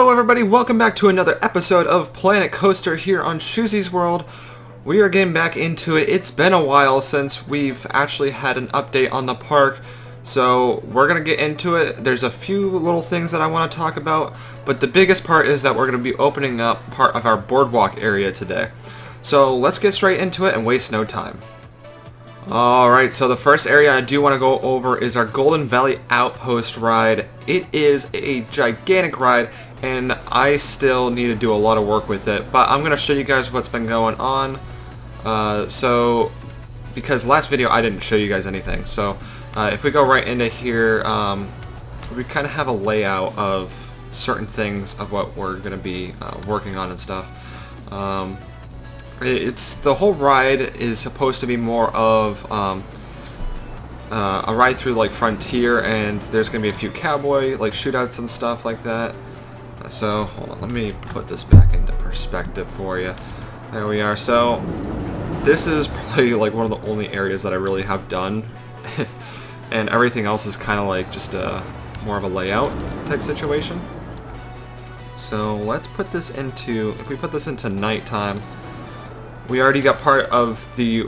Hello everybody, welcome back to another episode of Planet Coaster here on Schoesse's World. We are getting back into it. It's been a while since we've actually had an update on the park, so we're going to get into it. There's a few little things that I want to talk about, but the biggest part is that we're going to be opening up part of our BoardWalk area today. So let's get straight into it and waste no time. Alright, so the first area I do want to go over is our Golden Valley Outpost ride. It is a gigantic ride, and I still need to do a lot of work with it, but I'm going to show you guys what's been going on. Because last video I didn't show you guys anything, so if we go right into here, we kind of have a layout of certain things of what we're going to be working on and stuff. The whole ride is supposed to be more of a ride through like Frontier, and there's gonna be a few cowboy like shootouts and stuff like that. So hold on, let me put this back into perspective for you. There we are. So this is probably like one of the only areas that I really have done, and everything else is kind of like just more of a layout type situation. So let's put this into, if we put this into nighttime, we already got part of the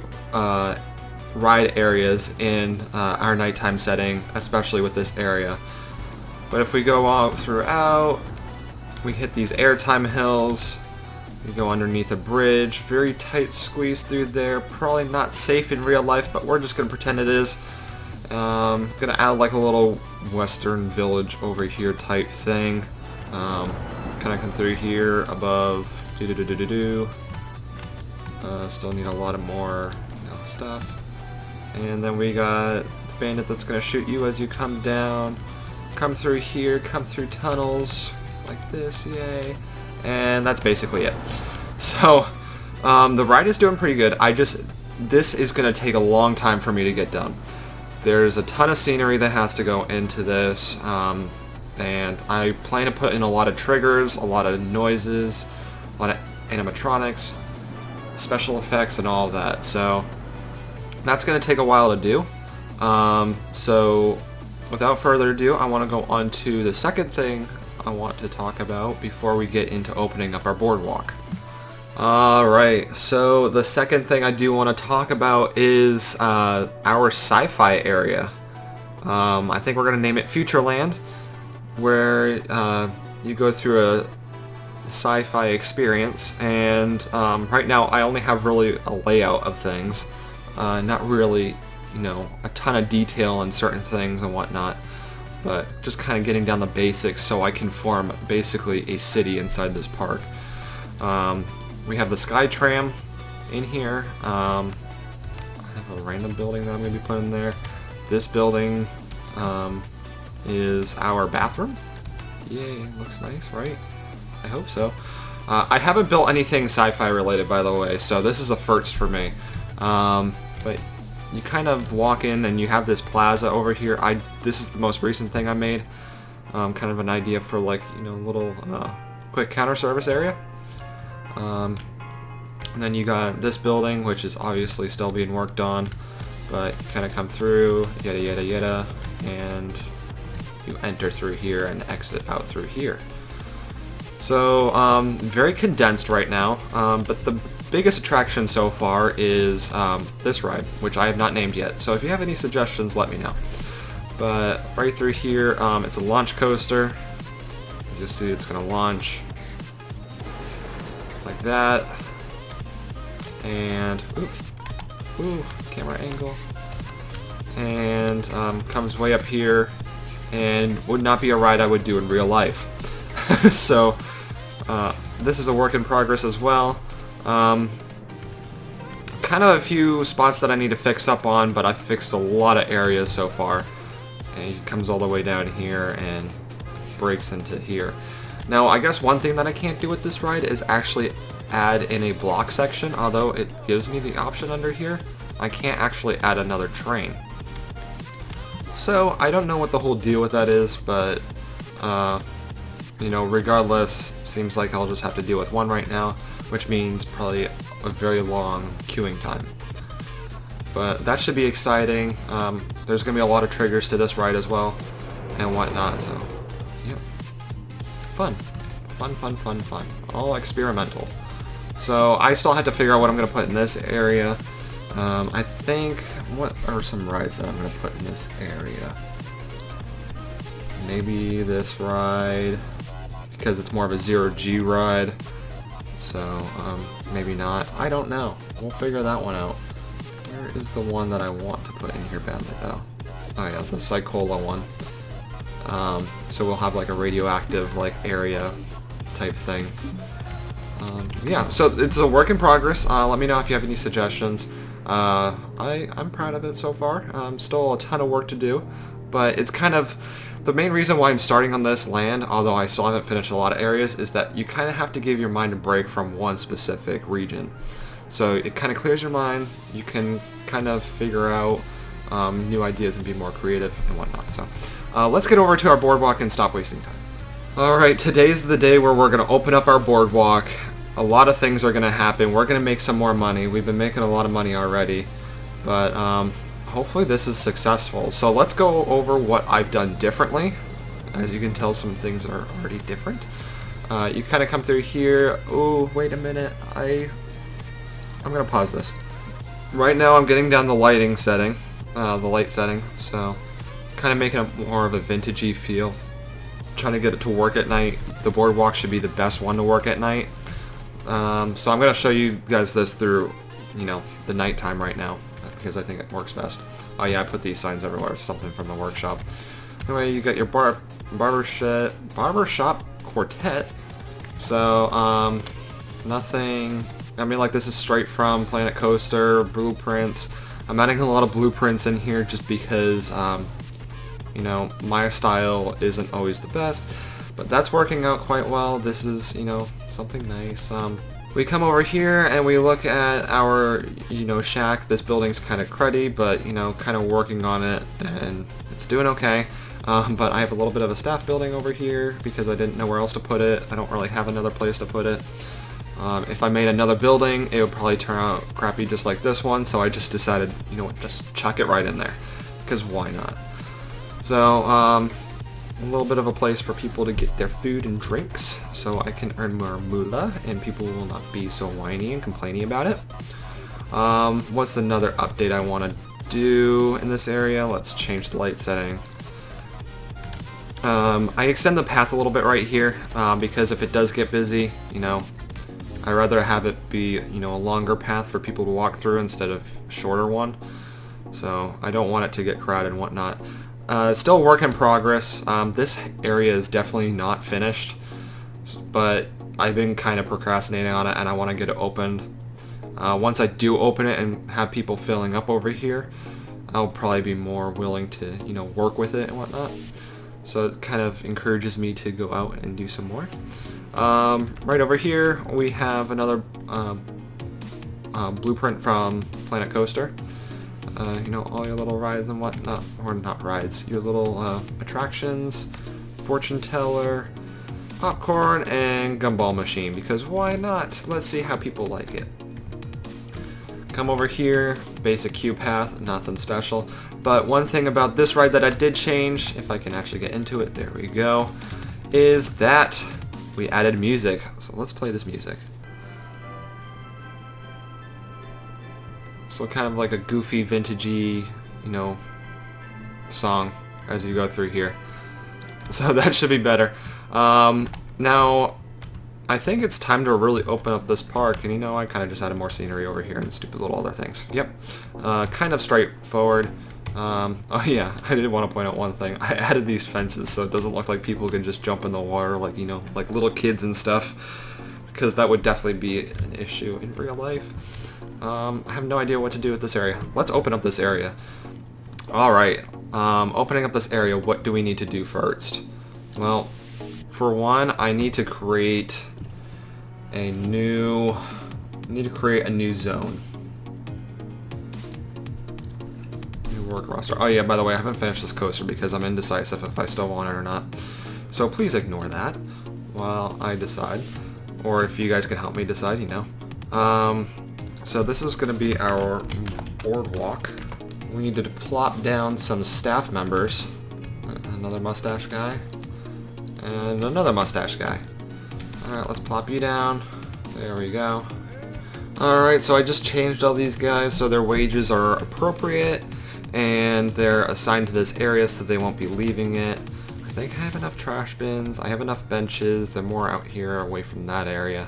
ride areas in our nighttime setting, especially with this area. But if we go out throughout, we hit these airtime hills, we go underneath a bridge, very tight squeeze through there, probably not safe in real life, but we're just going to pretend it is. Gonna add like a little western village over here type thing. Kind of come through here above. Still need a lot of more stuff. And then we got the bandit that's going to shoot you as you come down. Come through here, come through tunnels like this, yay. And that's basically it. So, the ride is doing pretty good. This is going to take a long time for me to get done. There's a ton of scenery that has to go into this, and I plan to put in a lot of triggers, a lot of noises, a lot of animatronics, special effects, and all of that. So that's going to take a while to do. So without further ado, I want to go on to the second thing I want to talk about before we get into opening up our boardwalk. Alright, so the second thing I do want to talk about is our sci-fi area. I think we're going to name it Futureland, where you go through a sci-fi experience, and right now I only have really a layout of things, not really, a ton of detail on certain things and whatnot, but just kind of getting down the basics so I can form basically a city inside this park. We have the Sky Tram in here. I have a random building that I'm going to be putting there. This building is our bathroom. Yay, looks nice, right? I hope so. I haven't built anything sci-fi related, by the way, so this is a first for me. But you kind of walk in and you have this plaza over here. This is the most recent thing I made. Kind of an idea for like, a little quick counter service area. And then you got this building, which is obviously still being worked on, but you kind of come through, yada yada yada, and you enter through here and exit out through here. So, very condensed right now, but the biggest attraction so far is this ride, which I have not named yet. So if you have any suggestions, let me know. But right through here, it's a launch coaster. As you see, it's going to launch like that. And, ooh, camera angle. And comes way up here, and would not be a ride I would do in real life. So, this is a work in progress as well. Kind of a few spots that I need to fix up on, but I've fixed a lot of areas so far. And it comes all the way down here and breaks into here. Now, I guess one thing that I can't do with this ride is actually add in a block section, although it gives me the option under here. I can't actually add another train. So, I don't know what the whole deal with that is, but regardless, seems like I'll just have to deal with one right now, which means probably a very long queuing time. But that should be exciting. There's going to be a lot of triggers to this ride as well, and whatnot, so, yeah. Fun. Fun, fun, fun, fun. All experimental. So I still have to figure out what I'm going to put in this area. I think, what are some rides that I'm going to put in this area? Maybe this ride, because it's more of a 0G ride. So, maybe not. I don't know. We'll figure that one out. Where is the one that I want to put in here badly, though? Oh yeah, the Psychola one. So we'll have like a radioactive like area type thing. Yeah, so it's a work in progress. Let me know if you have any suggestions. I'm proud of it so far. Still a ton of work to do, but it's kind of the main reason why I'm starting on this land, although I still haven't finished a lot of areas, is that you kind of have to give your mind a break from one specific region. So it kind of clears your mind. You can kind of figure out new ideas and be more creative and whatnot. So let's get over to our boardwalk and stop wasting time. Alright, today's the day where we're going to open up our boardwalk. A lot of things are going to happen. We're going to make some more money. We've been making a lot of money already, but hopefully this is successful. So let's go over what I've done differently. As you can tell, some things are already different. You kind of come through here. Oh, wait a minute. I'm going to pause this. Right now I'm getting down the lighting setting, the light setting, so kind of making it more of a vintagey feel. Trying to get it to work at night. The boardwalk should be the best one to work at night. So I'm going to show you guys this through, the nighttime right now, because I think it works best. Oh yeah, I put these signs everywhere. Something from the workshop. Anyway, you got your barbershop quartet. So nothing. I mean, like, this is straight from Planet Coaster blueprints. I'm adding a lot of blueprints in here just because my style isn't always the best, but that's working out quite well. This is, something nice. We come over here and we look at our, shack. This building's kind of cruddy, but, kind of working on it, and it's doing okay. But I have a little bit of a staff building over here because I didn't know where else to put it. I don't really have another place to put it. If I made another building, it would probably turn out crappy just like this one, so I just decided, just chuck it right in there, because why not? So, a little bit of a place for people to get their food and drinks, so I can earn more moolah, and people will not be so whiny and complaining about it. What's another update I want to do in this area? Let's change the light setting. I extend the path a little bit right here, because if it does get busy, I'd rather have it be, a longer path for people to walk through instead of a shorter one. So I don't want it to get crowded and whatnot. Still work in progress. This area is definitely not finished, but I've been kind of procrastinating on it, and I want to get it opened. Once I do open it and have people filling up over here, I'll probably be more willing to, work with it and whatnot. So it kind of encourages me to go out and do some more. Right over here we have another blueprint from Planet Coaster. All your little rides and whatnot, or not rides, your little attractions, fortune teller, popcorn, and gumball machine, because why not? Let's see how people like it. Come over here, basic queue path, nothing special. But one thing about this ride that I did change, if I can actually get into it, there we go, is that we added music. So let's play this music. So kind of like a goofy, vintagey, song as you go through here. So that should be better. Now, I think it's time to really open up this park, and I kind of just added more scenery over here and stupid little other things. Yep, kind of straightforward. Oh yeah, I did want to point out one thing. I added these fences so it doesn't look like people can just jump in the water like, like little kids and stuff, because that would definitely be an issue in real life. I have no idea what to do with this area. Let's open up this area. Alright, opening up this area, what do we need to do first? Well, for one, I need to create a new zone. New work roster. Oh yeah, by the way, I haven't finished this coaster because I'm indecisive if I still want it or not. So please ignore that while I decide. Or if you guys can help me decide, So this is going to be our boardwalk. We need to plop down some staff members. Another mustache guy. And another mustache guy. Alright, let's plop you down. There we go. Alright, so I just changed all these guys so their wages are appropriate and they're assigned to this area so they won't be leaving it. I think I have enough trash bins. I have enough benches. They're more out here away from that area.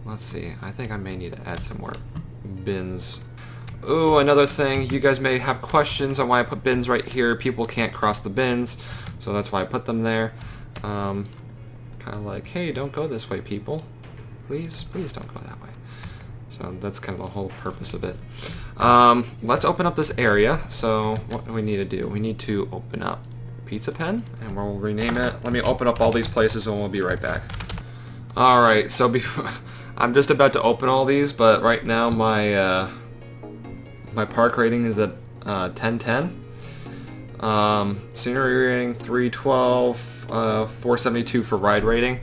Let's see. I think I may need to add some more bins. Ooh, another thing. You guys may have questions on why I put bins right here. People can't cross the bins, so that's why I put them there. Kind of like, hey, don't go this way, people. Please don't go that way. So that's kind of the whole purpose of it. Let's open up this area. So what do we need to do? We need to open up Pizza Pen, and we'll rename it. Let me open up all these places and we'll be right back. Alright, so before I'm just about to open all these, but right now my my park rating is at 1010. Scenery rating 312, 472 for ride rating.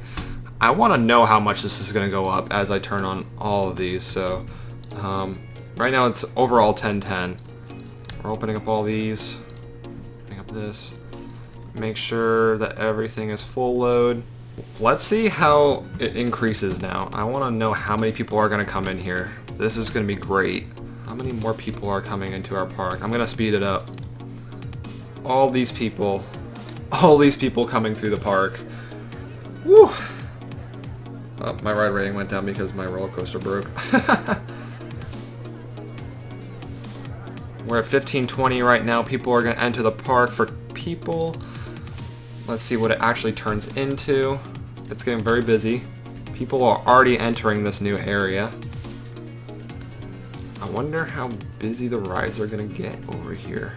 I want to know how much this is going to go up as I turn on all of these. So right now it's overall 1010. We're opening up all these. Opening up this. Make sure that everything is full load. Let's see how it increases now. I want to know how many people are going to come in here. This is going to be great. How many more people are coming into our park? I'm going to speed it up. All these people coming through the park. Woo! Oh, my ride rating went down because my roller coaster broke. We're at 1520 right now. People are going to enter the park for people. Let's see what it actually turns into. It's getting very busy. People are already entering this new area. I wonder how busy the rides are going to get over here.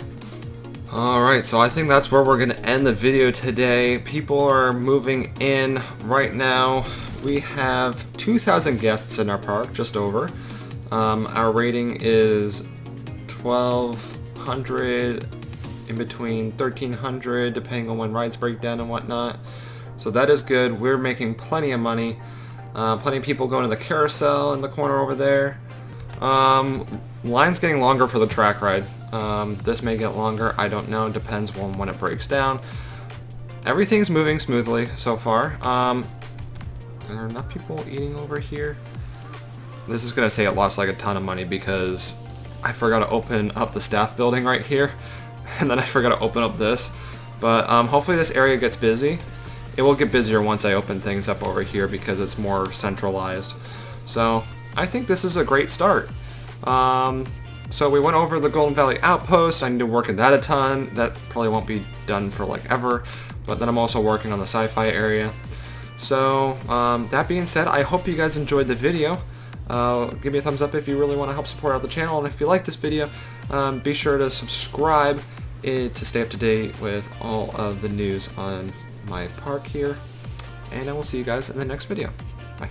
Alright, so I think that's where we're going to end the video today. People are moving in right now. We have 2,000 guests in our park, just over. Our rating is 1,200, in between 1,300, depending on when rides break down and whatnot. So that is good. We're making plenty of money. Plenty of people going to the carousel in the corner over there. Line's getting longer for the track ride. This may get longer. I don't know. Depends on when it breaks down. Everything's moving smoothly so far. Are there enough people eating over here? This is going to say it lost like a ton of money because I forgot to open up the staff building right here. And then I forgot to open up this. But hopefully this area gets busy. It will get busier once I open things up over here because it's more centralized. So I think this is a great start. So we went over the Golden Valley Outpost. I need to work at that a ton. That probably won't be done for like ever. But then I'm also working on the sci-fi area. So that being said, I hope you guys enjoyed the video. Give me a thumbs up if you really want to help support out the channel. And if you like this video, be sure to subscribe to stay up to date with all of the news on my park here. And I will see you guys in the next video. Bye.